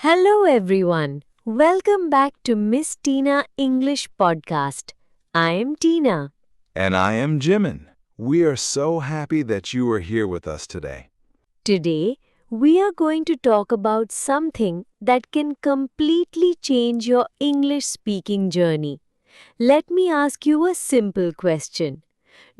Hello everyone. Welcome back to Miss Teena English Podcast. I am Teena. And I am Jimin. We are so happy that you are here with us today. Today, we are going to talk about something that can completely change your English speaking journey. Let me ask you a simple question.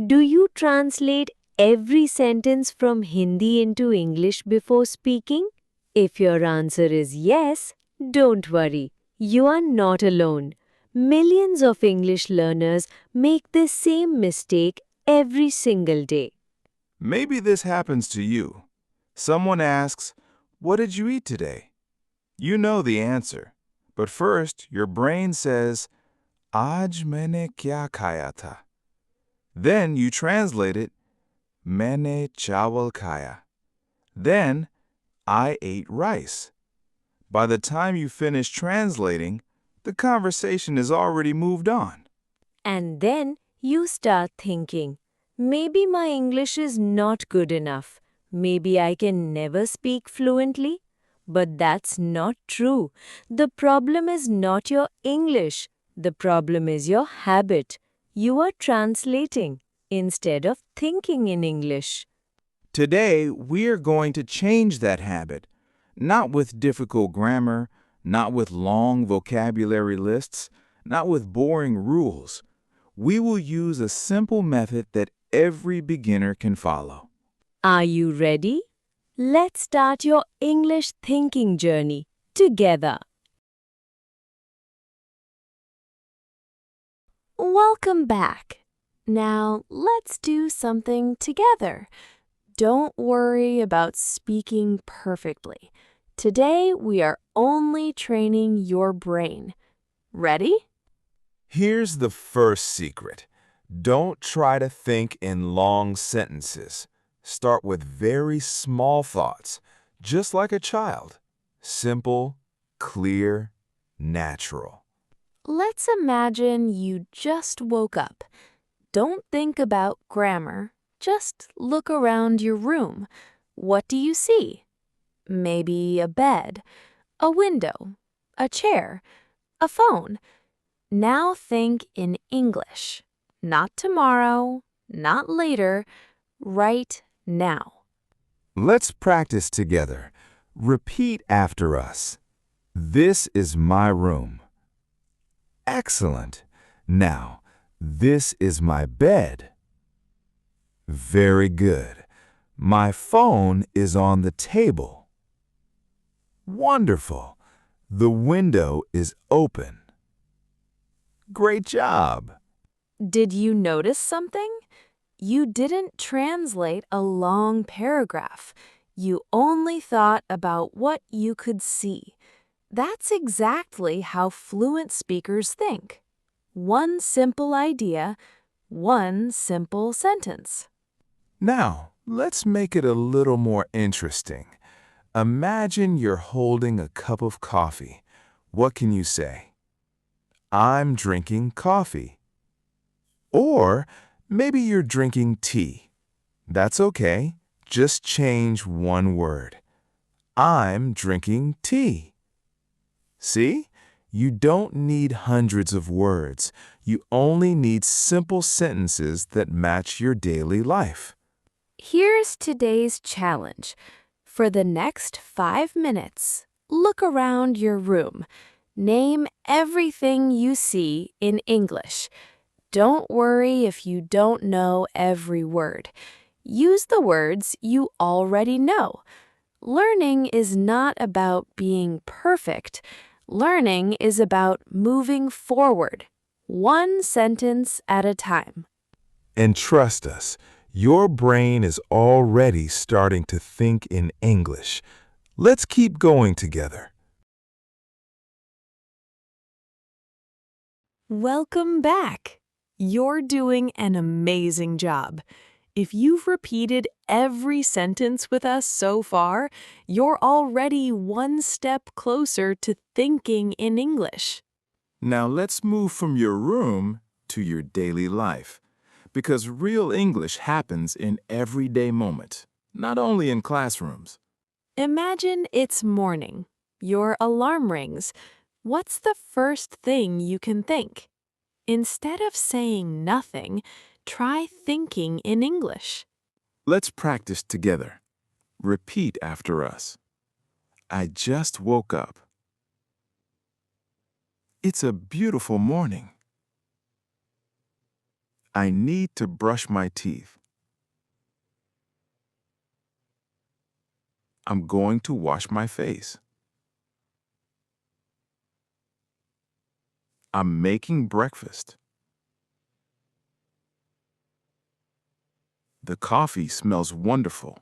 Do you translate every sentence from Hindi into English before speaking? If your answer is yes, don't worry. You are not alone. Millions of English learners make this same mistake every single day. Maybe this happens to you. Someone asks, "What did you eat today?" You know the answer. But first, your brain says, "Aaj maine kya khaya tha?" Then you translate it, "Maine chawal khaya." Then, "I ate rice." By the time you finish translating, the conversation has already moved on. And then you start thinking, maybe my English is not good enough. Maybe I can never speak fluently. But that's not true. The problem is not your English. The problem is your habit. You are translating instead of thinking in English. Today, we are going to change that habit, not with difficult grammar, not with long vocabulary lists, not with boring rules. We will use a simple method that every beginner can follow. Are you ready? Let's start your English thinking journey together. Welcome back. Now, let's do something together. Don't worry about speaking perfectly. Today, we are only training your brain. Ready? Here's the first secret. Don't try to think in long sentences. Start with very small thoughts, just like a child. Simple, clear, natural. Let's imagine you just woke up. Don't think about grammar. Just look around your room. What do you see? Maybe a bed, a window, a chair, a phone. Now think in English. Not tomorrow, not later, right now. Let's practice together. Repeat after us. This is my room. Excellent. Now, this is my bed. Very good. My phone is on the table. Wonderful. The window is open. Great job. Did you notice something? You didn't translate a long paragraph. You only thought about what you could see. That's exactly how fluent speakers think. One simple idea, one simple sentence. Now, let's make it a little more interesting. Imagine you're holding a cup of coffee. What can you say? I'm drinking coffee. Or maybe you're drinking tea. That's okay. Just change one word. I'm drinking tea. See? You don't need hundreds of words. You only need simple sentences that match your daily life. Here's today's challenge. For the next 5 minutes, look around your room. Name everything you see in English. Don't worry if you don't know every word. Use the words you already know. Learning is not about being perfect. Learning is about moving forward, one sentence at a time. And trust us, your brain is already starting to think in English. Let's keep going together. Welcome back. You're doing an amazing job. If you've repeated every sentence with us so far, you're already one step closer to thinking in English. Now let's move from your room to your daily life, because real English happens in everyday moments, not only in classrooms. Imagine it's morning. Your alarm rings. What's the first thing you can think? Instead of saying nothing, try thinking in English. Let's practice together. Repeat after us. I just woke up. It's a beautiful morning. I need to brush my teeth. I'm going to wash my face. I'm making breakfast. The coffee smells wonderful.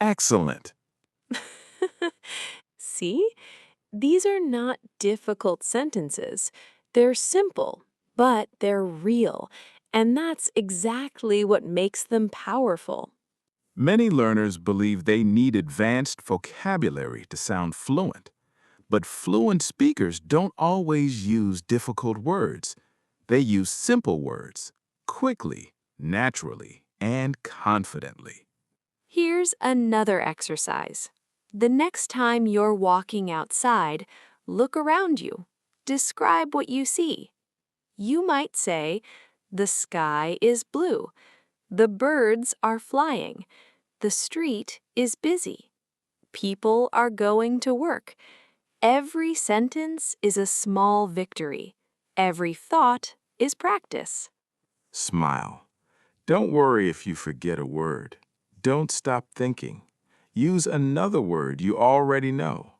Excellent. See? These are not difficult sentences. They're simple, but they're real, and that's exactly what makes them powerful. Many learners believe they need advanced vocabulary to sound fluent, but fluent speakers don't always use difficult words. They use simple words, quickly, naturally, and confidently. Here's another exercise. The next time you're walking outside, look around you. Describe what you see. You might say, the sky is blue. The birds are flying. The street is busy. People are going to work. Every sentence is a small victory. Every thought is practice. Smile. Don't worry if you forget a word. Don't stop thinking. Use another word you already know.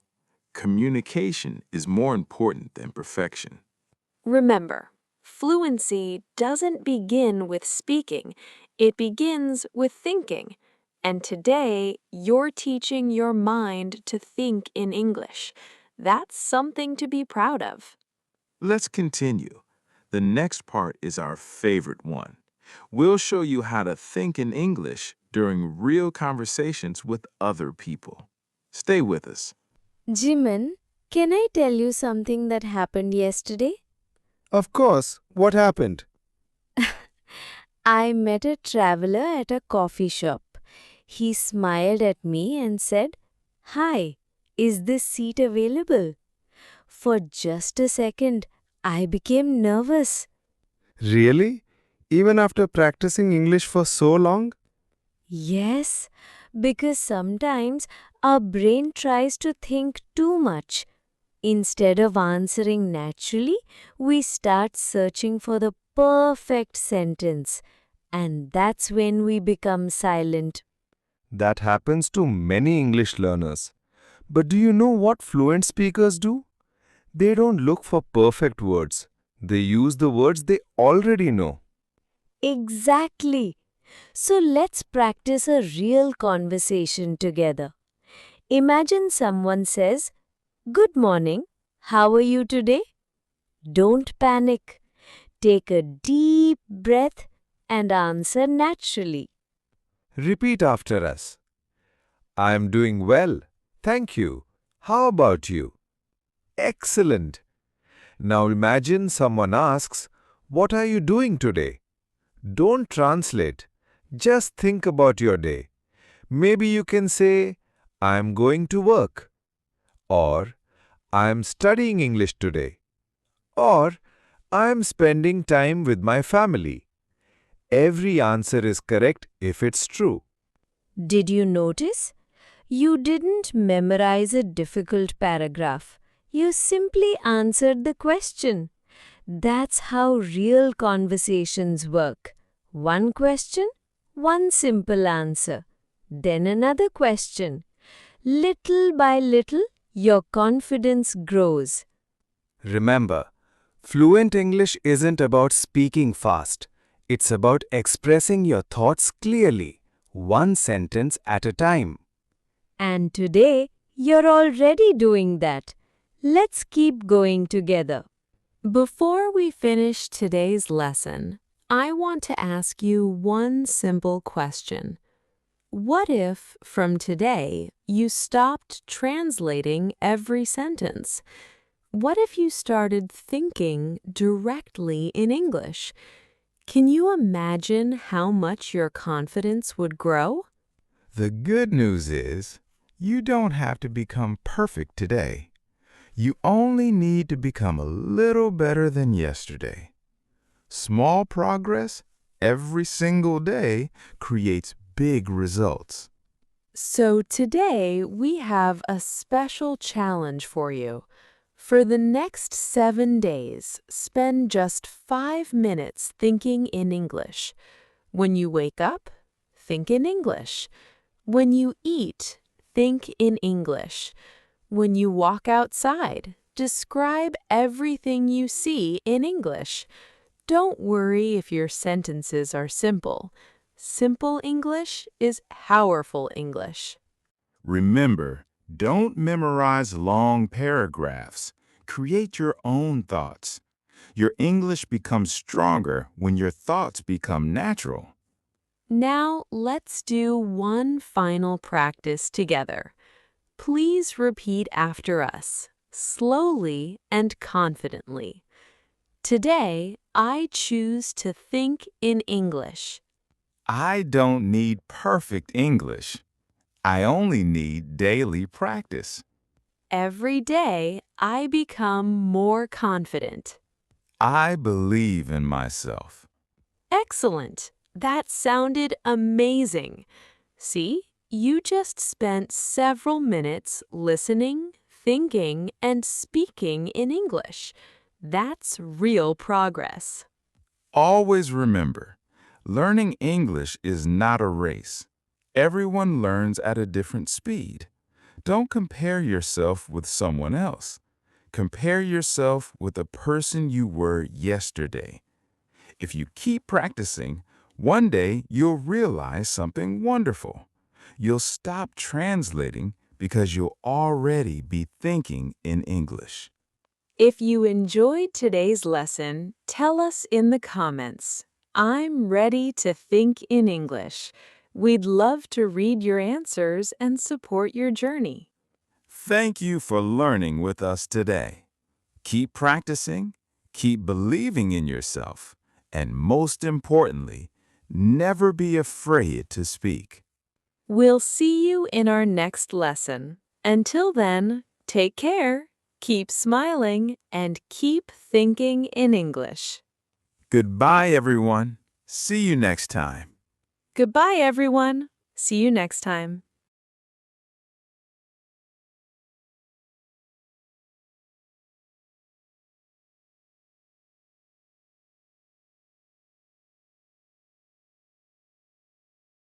Communication is more important than perfection. Remember, fluency doesn't begin with speaking, it begins with thinking. And today, you're teaching your mind to think in English. That's something to be proud of. Let's continue. The next part is our favorite one. We'll show you how to think in English during real conversations with other people. Stay with us. Jimin, can I tell you something that happened yesterday? Of course. What happened? I met a traveler at a coffee shop. He smiled at me and said, "Hi, is this seat available?" For just a second, I became nervous. Really? Even after practicing English for so long? Yes, because sometimes our brain tries to think too much. Instead of answering naturally, we start searching for the perfect sentence. And that's when we become silent. That happens to many English learners. But do you know what fluent speakers do? They don't look for perfect words. They use the words they already know. Exactly. So let's practice a real conversation together. Imagine someone says, "Good morning, how are you today?" Don't panic. Take a deep breath and answer naturally. Repeat after us. I am doing well. Thank you. How about you? Excellent. Now imagine someone asks, what are you doing today? Don't translate. Just think about your day. Maybe you can say, I am going to work. Or, I am studying English today. Or, I am spending time with my family. Every answer is correct if it's true. Did you notice? You didn't memorize a difficult paragraph. You simply answered the question. That's how real conversations work. One question, one simple answer. Then another question. Little by little, your confidence grows. Remember, fluent English isn't about speaking fast. It's about expressing your thoughts clearly, one sentence at a time. And today, you're already doing that. Let's keep going together. Before we finish today's lesson, I want to ask you one simple question. What if, from today, you stopped translating every sentence? What if you started thinking directly in English? Can you imagine how much your confidence would grow? The good news is, you don't have to become perfect today. You only need to become a little better than yesterday. Small progress every single day creates big results. So today we have a special challenge for you. For the next 7 days, spend just 5 minutes thinking in English. When you wake up, think in English. When you eat, think in English. When you walk outside, describe everything you see in English. Don't worry if your sentences are simple. Simple English is powerful English. Remember, don't memorize long paragraphs. Create your own thoughts. Your English becomes stronger when your thoughts become natural. Now let's do one final practice together. Please repeat after us, slowly and confidently. Today, I choose to think in English. I don't need perfect English. I only need daily practice. Every day, I become more confident. I believe in myself. Excellent! That sounded amazing. See, you just spent several minutes listening, thinking, and speaking in English. That's real progress. Always remember, learning English is not a race. Everyone learns at a different speed. Don't compare yourself with someone else. Compare yourself with the person you were yesterday. If you keep practicing, one day you'll realize something wonderful. You'll stop translating because you'll already be thinking in English. If you enjoyed today's lesson, tell us in the comments. I'm ready to think in English. We'd love to read your answers and support your journey. Thank you for learning with us today. Keep practicing, keep believing in yourself, and most importantly, never be afraid to speak. We'll see you in our next lesson. Until then, take care, keep smiling, and keep thinking in English. Goodbye, everyone. See you next time. Goodbye, everyone. See you next time.